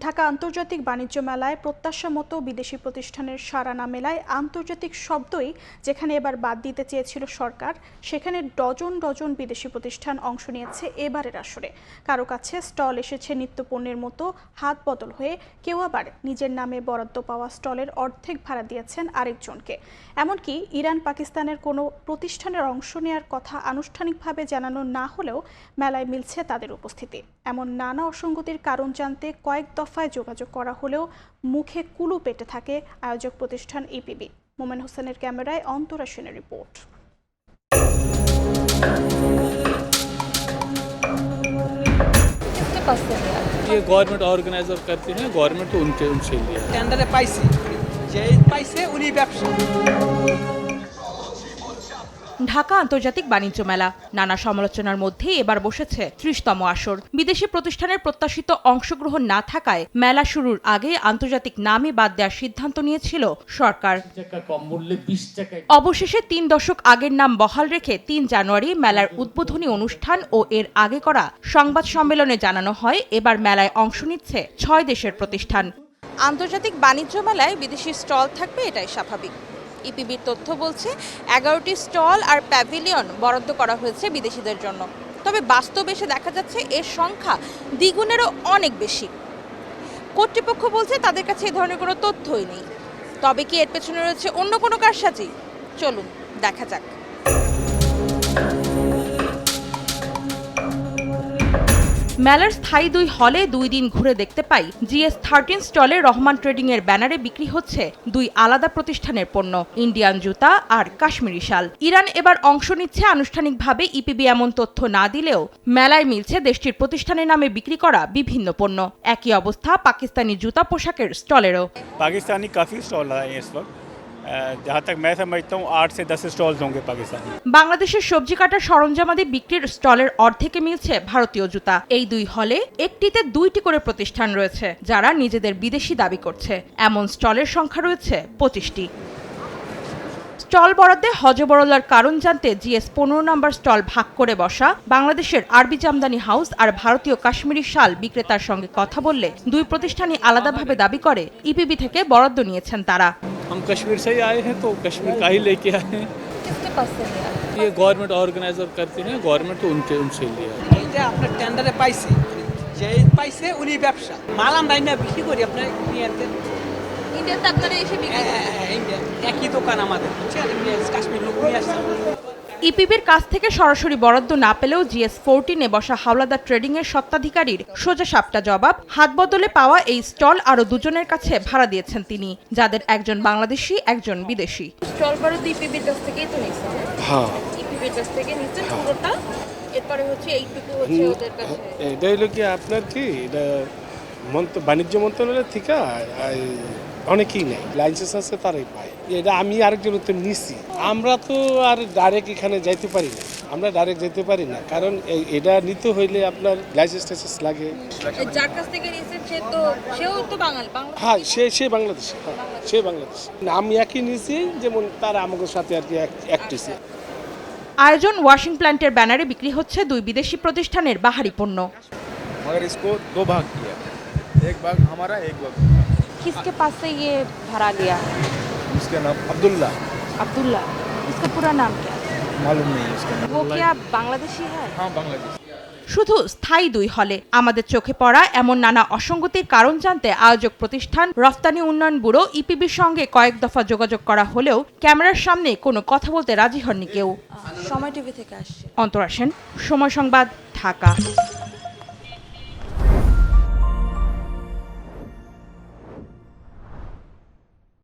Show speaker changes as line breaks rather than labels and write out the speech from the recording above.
ঢাকা আন্তর্জাতিক বাণিজ্য মেলায় প্রত্যাশা মতো বিদেশি প্রতিষ্ঠানের সাড়া না মেলায় আন্তর্জাতিক শব্দই যেখানে এবার বাদ দিতে চেয়েছিল সরকার, সেখানে ডজন ডজন বিদেশি প্রতিষ্ঠান অংশ নিয়েছে এবারের আসরে। কারো কাছে স্টল এসেছে নিত্যপণ্যের মতো হাত বদল হয়ে, কেউ আবার নিজের নামে বরাদ্দ পাওয়া স্টলের অর্ধেক ভাড়া দিয়েছেন আরেকজনকে। এমনকি ইরান পাকিস্তানের কোনো প্রতিষ্ঠানের অংশ নেওয়ার কথা আনুষ্ঠানিকভাবে জানানো না হলেও মেলায় মিলছে তাদের উপস্থিতি। এমন নানা অসঙ্গতির কারণ জানতে কয়েক দফায় যোগাযোগ করা হলেও মুখে কুলু পেটে থাকে আয়োজক প্রতিষ্ঠান ইপিবি। মোমেন হোসেনের ক্যামেরায় অন্তরা সেনের রিপোর্ট।
ये गवर्नमेंट ऑर्गेनाइजर करते हैं, गवर्नमेंट तो उनसे लिया
টেন্ডারে পাইছি, যে পাইছে উনি ব্যবসা।
ঢাকা আন্তর্জাতিক বাণিজ্য মেলা নানা সমালোচনার মধ্যে এবার বসেছে ৩০তম আসর। বিদেশি প্রতিষ্ঠানের প্রত্যাশিত অংশগ্রহণ না থাকায় মেলা শুরুর আগে আন্তর্জাতিক নামে বাদ দেওয়ার সিদ্ধান্ত নিয়েছিল সরকার। অবশেষে ৩ দশক আগের নাম বহাল রেখে ৩ জানুয়ারি মেলার উদ্বোধনী অনুষ্ঠান ও এর আগে করা সংবাদ সম্মেলনে জানানো হয় এবার মেলায় অংশ নিচ্ছে ৬ দেশের প্রতিষ্ঠান। আন্তর্জাতিক বাণিজ্য মেলায় বিদেশি স্টল থাকবে, এটাই স্বাভাবিক। ইপিবির তথ্য বলছে ১১টি স্টল আর প্যাভিলিয়ন বরাদ্দ করা হয়েছে বিদেশিদের জন্য। তবে বাস্তবে এসে দেখা যাচ্ছে এর সংখ্যা দ্বিগুণেরও অনেক বেশি। কর্তৃপক্ষ বলছে তাদের কাছে এই ধরনের কোনো তথ্যই নেই। তবে কি এর পেছনে রয়েছে অন্য কোনো কারসাজি? চলুন দেখা যাক। মেলার স্থায়ী ২ হলে ২ দিন ঘুরে দেখতে পাই GS13 স্টলে রহমান ট্রেডিং এর ব্যানারে বিক্রি হচ্ছে ২ আলাদা প্রতিষ্ঠানের পণ্য, ইন্ডিয়ান জুতা আর কাশ্মীরি শাল। ইরান এবার অংশ নিচ্ছে আনুষ্ঠানিকভাবে ইপিবি এমন তথ্য না দিলেও মেলায় মিলছে দেশটির প্রতিষ্ঠানের নামে বিক্রি করা বিভিন্ন পণ্য। একই অবস্থা পাকিস্তানি জুতা পোশাকের স্টলেরও।
पाकिस्तानी काफ़ी स्टॉल आए हैं इस वक्त। जहाँ तक मैं समझता हूँ 8 से 10 स्टॉल्स होंगे पाकिस्तानी।
বাংলাদেশের সবজি কাটার সরঞ্জামাদি বিক্রির স্টলের অর্ধেকে মিলছে ভারতীয় জুতা। এই ২ হলে একটিতে ২টি করে প্রতিষ্ঠান রয়েছে যারা নিজেদের বিদেশি দাবি করছে। এমন স্টলের সংখ্যা রয়েছে ২৫টি। স্টল বরাদ্দে হজবরলার কারণ জানতে GS15 নম্বর স্টল ভাগ করে বসা বাংলাদেশের আরবি জামদানি হাউস আর ভারতীয় কাশ্মীরি শাল বিক্রেতার সঙ্গে কথা বললে ২ প্রতিষ্ঠানই আলাদাভাবে দাবি করে ইপিবি থেকে বরাদ্দ নিয়েছেন তারা।
हम कश्मीर से ही आए हैं तो कश्मीर का ही लेके आए हैं।
किसके पास से लिया?
ये गवर्नमेंट ऑर्गेनाइजर करते हैं, गवर्नमेंट तो उनसे लिया।
এইটা আপনার টেন্ডারে পাইছি, যে পাইছে উনি ব্যবসা। মাল আমরা না বিক্রি করি আপনার
ইন্ডিয়াতে আপনারা এসে বিক্রি
ইন্ডিয়া একই দোকান আমাদের, কাশ্মীর লোক নিয়ে আসছে।
ইপিবির কাছ থেকে সরাসরি বরাদ্দ না পেলেও GS14 এ বসা হাওলাদার ট্রেডিং এর স্বত্বাধিকারীর সোজা সাপটা জবাব, হাত বদলে পাওয়া এই স্টল আরো দুজনের কাছে ভাড়া দিয়েছেন তিনি, যাদের একজন বাংলাদেশি একজন বিদেশি।
স্টল বরাদ্দ ইপিবির কাছ থেকেই তো নিয়েছেন? হ্যাঁ, ইপিবির কাছ থেকে নিয়েছেন পুরোটা, এরপরে হচ্ছে এইটুকু হচ্ছে ওদের কাছে।
এটা হলো কি আপনার কি এটা বাণিজ্য মন্ত্রণালয় থেকে অনেকেই নেই, লাইসেন্স আছে তারাই পায়। এটা আমি আরেকজন তো নিছি। আমরা তো আর ডাইরেক্ট এখানে যাইতে পারি না, আমরা ডাইরেক্ট যেতে পারি না, কারণ এটা নিতে হইলে আপনার লাইসেন্স টাইসেন্স লাগে।
যার কাছ থেকে নিয়েছেন সেও তো বাঙালি?
হ্যাঁ, সে বাংলাদেশি। হ্যাঁ, সে বাংলাদেশি। আমি একই নিছি, যেমন তারা আমাদের সাথে আর কি একটিছে।
আয়োজন ওয়াশিং প্ল্যান্টের ব্যানারে বিক্রি হচ্ছে ২ বিদেশি প্রতিষ্ঠানের বাহারি পণ্য।
मगर इसको 2 भाग किया, एक भाग हमारा, एक भाग
किसके पास से ये भरा लिया?
उसका नाम अब्दुल्ला।
अब्दुल्ला, इसका पूरा नाम क्या है?
मालूम नहीं है उसका नाम।
वो क्या बांग्लादेशी है?
हाँ, बांग्लादेश।
শুধু স্থায়ী ২ হলে আমাদের চোখে পড়া এমন নানা অসঙ্গতির কারণ জানতে আয়োজক প্রতিষ্ঠান রফতানি উন্নয়ন ব্যুরো ইপিবির সঙ্গে কয়েক দফা যোগাযোগ করা হলেও ক্যামেরার সামনে কোনো কথা বলতে রাজি হননি কেউ।
সময় টিভি থেকে আসছে।
অন্তরা সেন, সময় সংবাদ, ঢাকা।